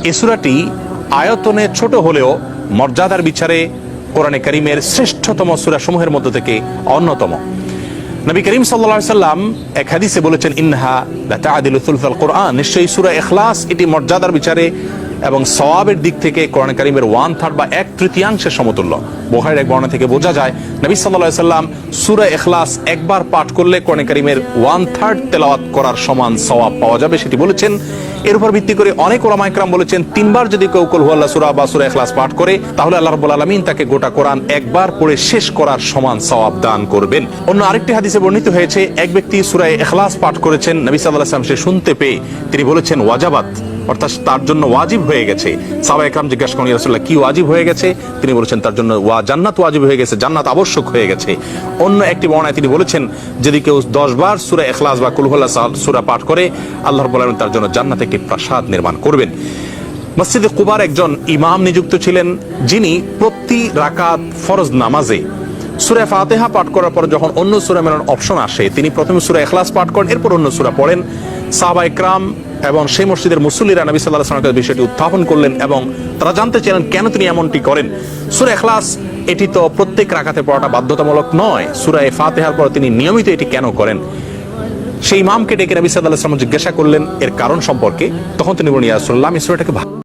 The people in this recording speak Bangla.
এই সূরাটি আয়তনে ছোট হলেও মর্যাদার বিচারে কোরআনে কারীমের শ্রেষ্ঠতম সূরা সমূহের মধ্য থেকে অন্যতম। নবী করিম সাল্লাল্লাহু আলাইহি সাল্লাম এক হাদিসে বলেছেন, ইন্নাহা লাতা'দিলু সুলসাল কোরআন, নিশ্চয়ই সূরা ইখলাস এটি মর্যাদার বিচারে এবং সওয়াবের দিক থেকে কোরআন কারীমের 1/3 বা 1/3 সমতুল্য। বুখারীর এক বর্ণনা থেকে বোঝা যায় নবী সাল্লাল্লাহু আলাইহি সাল্লাম সূরা ইখলাস একবার পাঠ করলে কোরআন কারীমের 1/3 তেলাওয়াত করার সমান সওয়াব পাওয়া যাবে, সেটি বলেছেন। এর উপর ভিত্তি করে অনেক উলামা ইকরাম বলেছেন, 3 বার যদি কেউ কুল হুয়াল্লাহ সূরা বা সূরা ইখলাস পাঠ করে তাহলে আল্লাহ রাব্বুল আলামিন তাকে গোটা কোরআন একবার পড়ে শেষ করার সমান সওয়াব দান করবেন। অন্য আরেকটি হাদিসে বর্ণিত হয়েছে, এক ব্যক্তি সূরা ইখলাস পাঠ করেছেন, নবী সাল্লাল্লাহু আলাইহি ওয়াসাল্লাম সে শুনতে পেয়ে তিনি বলেছেন ওয়াজাবাত, অর্থাৎ তার জন্য ওয়াজিব হয়ে গেছে। সাহাবা ইকরাম জিজ্ঞাসা করেন, ইয়া রাসূলুল্লাহ কি ওয়াজিব হয়ে গেছে? তিনি বলেছেন তার জন্য জান্নাত ওয়াজিব হয়ে গেছে, জান্নাত আবশ্যক হয়ে গেছে। অন্য একটি বর্ণনায় তিনি বলেছেন, যদি কেউ 10 বার সূরা ইখলাস বা কুল হুয়াল্লাহ সূরা পাঠ করে আল্লাহ রাব্বুল আলামিন তার জন্য জান্নাতে একটি প্রাসাদ নির্মাণ করবেন। মসজিদে কুবার একজন ইমাম নিযুক্ত ছিলেন, যিনি প্রতি রাকাত ফরজ নামাজে সূরা ফাতিহা পাঠ করার পর যখন অন্য সূরা মেলানোর অপশন আসে তিনি প্রথমে সূরা ইখলাস পাঠ করেন, এরপর অন্য সূরা পড়েন। সাহাবা ইকরাম এবং সেই মসজিদের মুসল্লিরা নবী সাল্লাল্লাহু আলাইহি ওয়াসাল্লামের বিষয়টি উত্থাপন করলেন এবং তারা জানতে চাইলেন কেন তিনি এমনটি করেন। সূরা ইখলাস এটি তো প্রত্যেক রাকাতে পড়াটা বাধ্যতামূলক নয়, সূরা ফাতিহার পর তিনি নিয়মিত এটি কেন করেন? সেই ইমামকে ডেকে নবী সাল্লাল্লাহু আলাইহি ওয়াসাল্লাম জিজ্ঞাসা করলেন এর কারণ সম্পর্কে। তখন তিনি বলেন, ইয়া রাসূলুল্লাহ, আমি সূরাটাকে